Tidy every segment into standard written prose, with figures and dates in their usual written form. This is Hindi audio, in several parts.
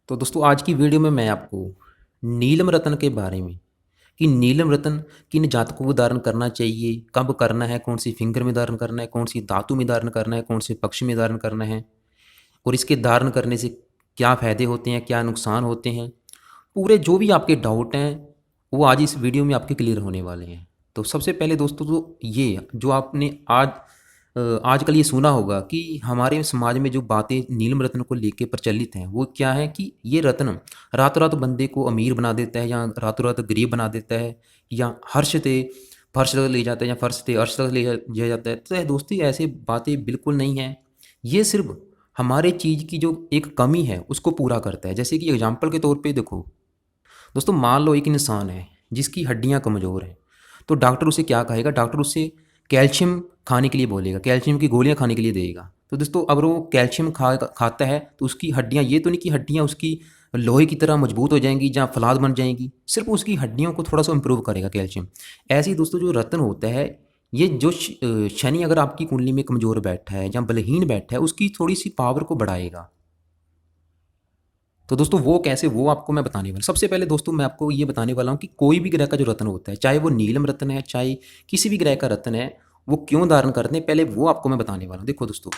तो दोस्तों आज की वीडियो में मैं आपको नीलम रत्न के बारे में कि नीलम रत्न किन जातकों को धारण करना चाहिए, कब करना है, कौन सी फिंगर में धारण करना है, कौन सी धातु में धारण करना है, कौन से पक्ष में धारण करना है और इसके धारण करने से क्या फ़ायदे होते हैं, क्या नुकसान होते हैं। पूरे जो भी आपके डाउट हैं वो आज इस वीडियो में आपके क्लियर होने वाले हैं। तो सबसे पहले दोस्तों तो ये जो आपने आजकल ये सुना होगा कि हमारे समाज में जो बातें नीलम रत्न को लेके प्रचलित हैं वो क्या है कि ये रत्न रातों रात बंदे को अमीर बना देता है या रातों रात गरीब बना देता है या हर्ष थे फर्श तक ले जाता है या फर्श थे अर्श तक ले जाता है। तो दोस्तों ऐसे बातें बिल्कुल नहीं हैं। ये सिर्फ हमारे चीज़ की जो एक कमी है उसको पूरा करता है। जैसे कि एग्जाम्पल के तौर पे देखो दोस्तों, मान लो एक इंसान है जिसकी हड्डियां कमज़ोर हैं, तो डॉक्टर उसे क्या कहेगा? डॉक्टर उसे कैल्शियम खाने के लिए बोलेगा, कैल्शियम की गोलियां खाने के लिए देगा। तो दोस्तों अगर वो कैल्शियम खाता है तो उसकी हड्डियां, ये तो नहीं कि हड्डियां उसकी लोहे की तरह मजबूत हो जाएंगी या फलाद बन जाएंगी, सिर्फ उसकी हड्डियों को थोड़ा सा इंप्रूव करेगा कैल्शियम। ऐसे ही दोस्तों जो रत्न होता है, ये जो शनि अगर आपकी कुंडली में कमज़ोर बैठा है या बलहीन बैठा है उसकी थोड़ी सी पावर को बढ़ाएगा। तो दोस्तों वो कैसे, वो आपको मैं बताने वाला। सबसे पहले दोस्तों मैं आपको ये बताने वाला हूँ कि कोई भी ग्रह का जो रत्न होता है, चाहे वो नीलम रत्न है चाहे किसी भी ग्रह का रत्न है, वो क्यों धारण करते हैं पहले वो आपको मैं बताने वाला हूँ। देखो दोस्तों,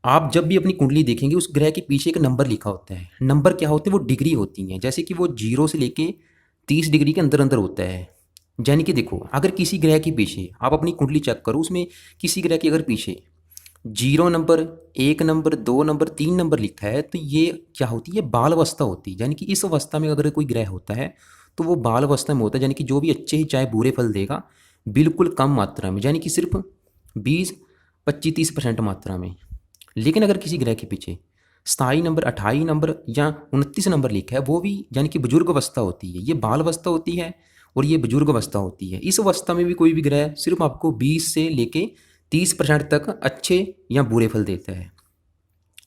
आप जब भी अपनी कुंडली देखेंगे उस ग्रह के पीछे एक नंबर लिखा होता है। नंबर क्या होते हैं? वो डिग्री होती हैं। जैसे कि वो 0 से लेके 30 डिग्री के अंदर अंदर होता है। यानी कि देखो, अगर किसी ग्रह के पीछे आप अपनी कुंडली चेक करो, उसमें किसी ग्रह के अगर पीछे 0 नंबर, 1 नंबर, 2 नंबर, 3 नंबर लिखा है तो ये क्या होती है? बाल अवस्था होती है। यानी कि इस अवस्था में अगर कोई ग्रह होता है तो वो बाल अवस्था में होता है। यानी कि जो भी अच्छे ही चाहे बुरे फल देगा, बिल्कुल कम मात्रा में, यानी कि सिर्फ 20-25-30% मात्रा में। लेकिन अगर किसी ग्रह के पीछे 27 नंबर, 28 नंबर या 29 नंबर लिखा है, वो भी यानी कि बुजुर्ग अवस्था होती है। ये बाल अवस्था होती है और ये बुजुर्ग अवस्था होती है। इस अवस्था में भी कोई भी ग्रह सिर्फ आपको 20 से लेके 30% तक अच्छे या बुरे फल देता है।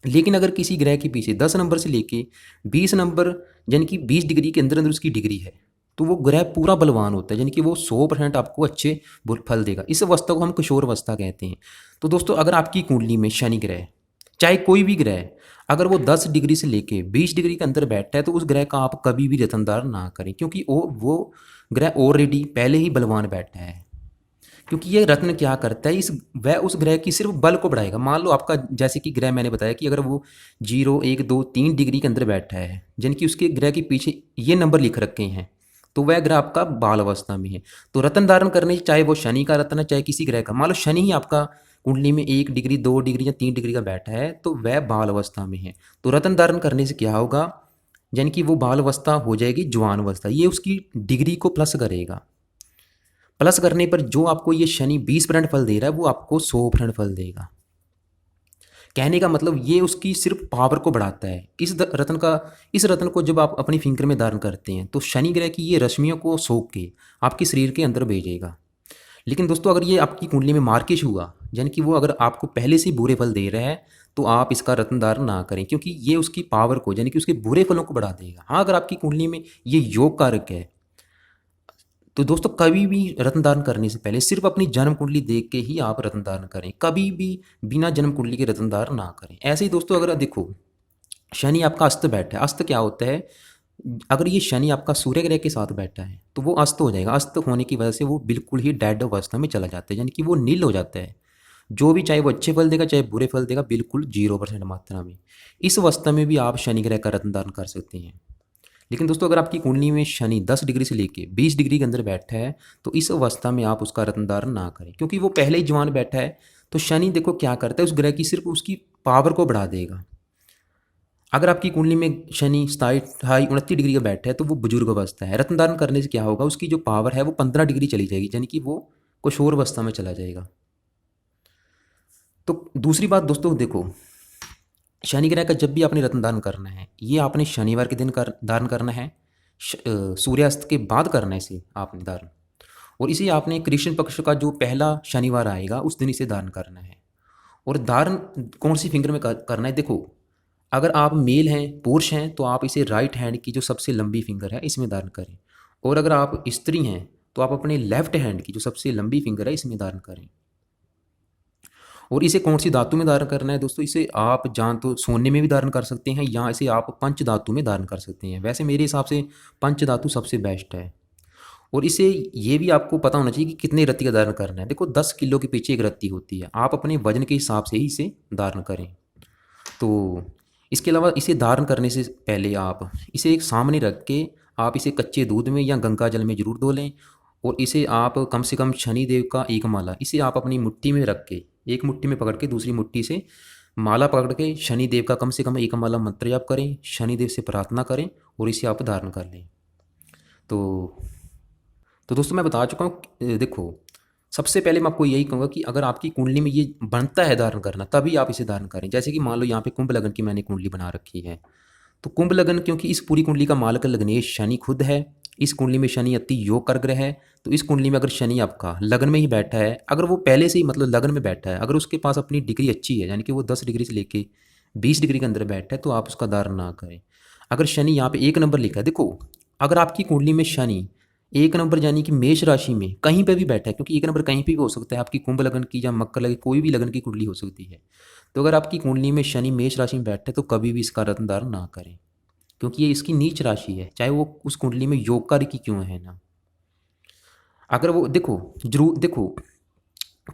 लेकिन अगर किसी ग्रह के पीछे 10 नंबर से लेके 20 नंबर, यानी कि 20 डिग्री के अंदर अंदर उसकी डिग्री है, तो वो ग्रह पूरा बलवान होता है। यानी कि वो 100% आपको अच्छे फल देगा। इस अवस्था को हम किशोर अवस्था कहते हैं। तो दोस्तों अगर आपकी कुंडली में शनि ग्रह, चाहे कोई भी ग्रह, अगर वो 10 डिग्री से लेके 20 डिग्री के अंदर बैठा है तो उस ग्रह का आप कभी भी रत्नदान ना करें, क्योंकि वो ग्रह ऑलरेडी पहले ही बलवान बैठा है। क्योंकि ये रत्न क्या करता है, इस वह उस ग्रह की सिर्फ बल को बढ़ाएगा। मान लो आपका, जैसे कि ग्रह मैंने बताया कि अगर वो 0, 1, 2, 3 डिग्री के अंदर बैठा है, यानी कि उसके ग्रह के पीछे ये नंबर लिख रखे हैं, तो वह ग्रह आपका बाल अवस्था में है। तो रत्न धारण करने से, चाहे वो शनि का रत्न है चाहे किसी ग्रह का, मान लो शनि ही आपका कुंडली में 1 डिग्री, 2 डिग्री या 3 डिग्री का बैठा है, तो वह बाल अवस्था में है। तो रत्न धारण करने से क्या होगा? यानी कि वो बाल अवस्था हो जाएगी जवान अवस्था। ये उसकी डिग्री को प्लस करेगा। प्लस करने पर जो आपको ये शनि 20% फल दे रहा है वो आपको 100% फल देगा। कहने का मतलब ये उसकी सिर्फ पावर को बढ़ाता है। इस रत्न को जब आप अपनी फिंगर में धारण करते हैं तो शनि ग्रह की ये रश्मियों को सोख के आपके शरीर के अंदर भेजेगा। लेकिन दोस्तों अगर ये आपकी कुंडली में मार्किश हुआ, यानी कि वो अगर आपको पहले से ही बुरे फल दे रहा है, तो आप इसका रत्न धारण ना करें, क्योंकि ये उसकी पावर को, यानी कि उसके बुरे फलों को बढ़ा देगा। हाँ, अगर आपकी कुंडली में ये योग कारक है तो दोस्तों कभी भी रत्न धारण करने से पहले सिर्फ अपनी जन्म कुंडली देख के ही आप रत्न धारण करें। कभी भी बिना जन्म कुंडली के रत्न धारण ना करें। ऐसे ही दोस्तों अगर देखो, शनि आपका अस्त बैठा है। अस्त क्या होता है? अगर ये शनि आपका सूर्य ग्रह के साथ बैठा है तो वो अस्त हो जाएगा। अस्त होने की वजह से वो बिल्कुल ही डेड अवस्था में चला जाता है, यानी कि वो नील हो जाता है। जो भी, चाहे वो अच्छे फल देगा चाहे बुरे फल देगा, बिल्कुल 0% मात्रा में। इस अवस्था में भी आप शनि ग्रह का रत्न धारण कर सकते हैं। लेकिन दोस्तों अगर आपकी कुंडली में शनि 10 डिग्री से लेके 20 डिग्री के अंदर बैठा है तो इस अवस्था में आप उसका रत्न धारण ना करें, क्योंकि वो पहले ही जवान बैठा है। तो शनि देखो क्या करता है, उस ग्रह की सिर्फ उसकी पावर को बढ़ा देगा। अगर आपकी कुंडली में शनि 27, 28, 29 डिग्री का बैठा है तो वो बुजुर्ग अवस्था है। रत्न धारण करने से क्या होगा? उसकी जो पावर है वो 15 डिग्री चली जाएगी, यानी कि वो किशोर अवस्था में चला जाएगा। तो दूसरी बात दोस्तों देखो, शनि ग्रह का जब भी आपने रत्न दान करना है, ये आपने शनिवार के दिन दान करना है। सूर्यास्त के बाद करना है इसे आपने दान। और इसे आपने कृष्ण पक्ष का जो पहला शनिवार आएगा उस दिन इसे दान करना है। और दान कौन सी फिंगर में करना है? देखो, अगर आप मेल हैं, पुरुष हैं, तो आप इसे राइट हैंड की जो सबसे लंबी फिंगर है इसमें दान करें। और अगर आप स्त्री हैं तो आप अपने लेफ्ट हैंड की जो सबसे लंबी फिंगर है इसमें दान करें। और इसे कौन सी धातु में धारण करना है दोस्तों, इसे आप जान तो सोने में भी धारण कर सकते हैं या इसे आप पंच धातु में धारण कर सकते हैं। वैसे मेरे हिसाब से पंच धातु सबसे बेस्ट है। और इसे ये भी आपको पता होना चाहिए कि कितने रत्ती का धारण करना है। देखो 10 किलो के पीछे एक रत्ती होती है, आप अपने वजन के हिसाब से ही इसे धारण करें। तो इसके अलावा इसे धारण करने से पहले आप इसे एक सामने रख के आप इसे कच्चे दूध में या गंगा जल में ज़रूर धो लें। और इसे आप कम से कम शनिदेव का एक माला इसे आप अपनी मुट्ठी में रख के, एक मुट्ठी में पकड़ के दूसरी मुट्ठी से माला पकड़ के शनिदेव का कम से कम एक माला मंत्र जाप करें, शनिदेव से प्रार्थना करें और इसे आप धारण कर लें। तो दोस्तों मैं बता चुका हूँ। देखो सबसे पहले मैं आपको यही कहूँगा कि अगर आपकी कुंडली में ये बनता है धारण करना, तभी आप इसे धारण करें। जैसे कि मान लो यहाँ पे कुंभ लगन की मैंने कुंडली बना रखी है, तो कुंभ लगन क्योंकि इस पूरी कुंडली का मालक लग्नेश शनि खुद है, इस कुंडली में शनि अति योग कर ग्रह है। तो इस कुंडली में अगर शनि आपका लगन में ही बैठा है, अगर वो पहले से ही मतलब लगन में बैठा है, अगर उसके पास अपनी डिग्री अच्छी है, यानी कि वो 10 डिग्री से लेके 20 डिग्री के अंदर बैठा है, तो आप उसका धारण ना करें। अगर शनि यहाँ पे 1 नंबर लिखा है, देखो अगर आपकी कुंडली में शनि 1 नंबर यानी कि मेष राशि में कहीं पे भी बैठा है, क्योंकि 1 नंबर कहीं पे भी हो सकता है, आपकी कुंभ लगन की या मकर लगन कोई भी लगन की कुंडली हो सकती है। तो अगर आपकी कुंडली में शनि मेष राशि में बैठा है, तो कभी भी इसका रत्न धारण ना करें, क्योंकि ये इसकी नीच राशि है, चाहे वो उस कुंडली में योगकारी की क्यों है ना। अगर वो देखो जरूर देखो,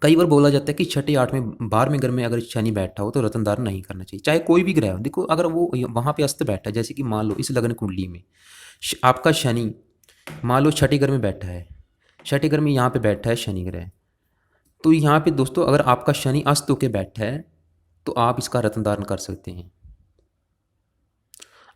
कई बार बोला जाता है कि छठे 8वें 12वें घर में अगर शनि बैठा हो तो रत्न धारण नहीं करना चाहिए, चाहे कोई भी ग्रह हो। देखो अगर वो वहाँ पे अस्त बैठा है, जैसे कि मान लो इस लगन कुंडली में आपका शनि मान लो छठे घर में बैठा है, छठे घर में यहाँ पे बैठा है शनि ग्रह, तो यहाँ पे दोस्तों अगर आपका शनि अस्त होके बैठा है तो आप इसका रत्न धारण कर सकते हैं।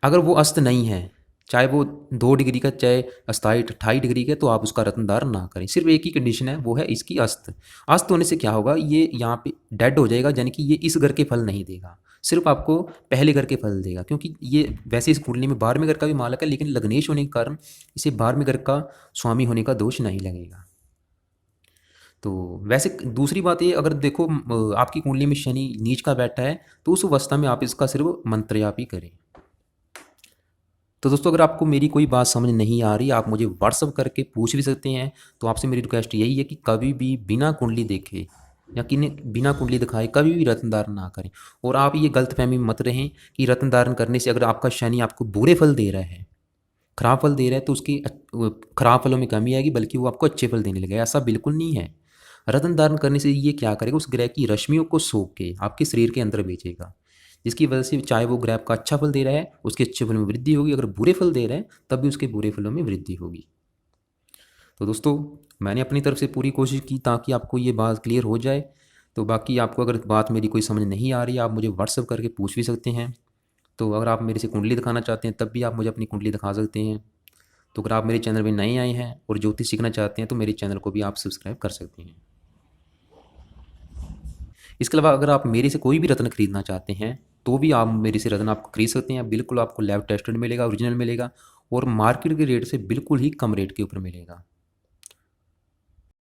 अगर वो अस्त नहीं है, चाहे वो 2 डिग्री का चाहे 27-28 डिग्री का, तो आप उसका रत्न धारण ना करें। सिर्फ एक ही कंडीशन है, वो है इसकी अस्त। अस्त होने से क्या होगा, ये यहाँ पे डेड हो जाएगा, यानी कि ये इस घर के फल नहीं देगा, सिर्फ आपको पहले घर के फल देगा। क्योंकि ये वैसे इस कुंडली में 12वें घर का भी मालक है, लेकिन लग्नेश होने के कारण इसे 12वें घर का स्वामी होने का दोष नहीं लगेगा। तो वैसे दूसरी बात ये, अगर देखो आपकी कुंडली में शनि नीच का बैठा है, तो उस अवस्था में आप इसका सिर्फ मंत्र जाप ही करें। तो दोस्तों अगर आपको मेरी कोई बात समझ नहीं आ रही, आप मुझे व्हाट्सअप करके पूछ भी सकते हैं। तो आपसे मेरी रिक्वेस्ट यही है कि कभी भी बिना कुंडली देखे या कि बिना कुंडली दिखाए कभी भी रत्न धारण ना करें। और आप ये गलतफहमी में मत रहें कि रत्न धारण करने से अगर आपका शनि आपको बुरे फल दे रहा है, खराब फल दे रहा है, तो उसकी खराब फलों में कमी आएगी, बल्कि वो आपको अच्छे फल देने लगेगा। ऐसा बिल्कुल नहीं है। रत्न धारण करने से ये क्या करेगा, उस ग्रह की रश्मियों को सोख के आपके शरीर के अंदर भेजेगा, जिसकी वजह से चाहे वो ग्रह आपका अच्छा फल दे रहा है उसके अच्छे फल में वृद्धि होगी, अगर बुरे फल दे रहा है तब भी उसके बुरे फलों में वृद्धि होगी। तो दोस्तों मैंने अपनी तरफ से पूरी कोशिश की ताकि आपको ये बात क्लियर हो जाए। तो बाकी आपको अगर बात मेरी कोई समझ नहीं आ रही, आप मुझे व्हाट्सअप करके पूछ भी सकते हैं। तो अगर आप मेरे से कुंडली दिखाना चाहते हैं तब भी आप मुझे अपनी कुंडली दिखा सकते हैं। तो अगर आप मेरे चैनल में नए आए हैं और ज्योतिष सीखना चाहते हैं तो मेरे चैनल को भी आप सब्सक्राइब कर सकते हैं। इसके अलावा अगर आप मेरे से कोई भी रत्न खरीदना चाहते हैं तो भी आप मेरे से रत्न आपको खरीद सकते हैं। बिल्कुल आपको लैब टेस्टेड मिलेगा, ओरिजिनल मिलेगा और मार्केट के रेट से बिल्कुल ही कम रेट के ऊपर मिलेगा।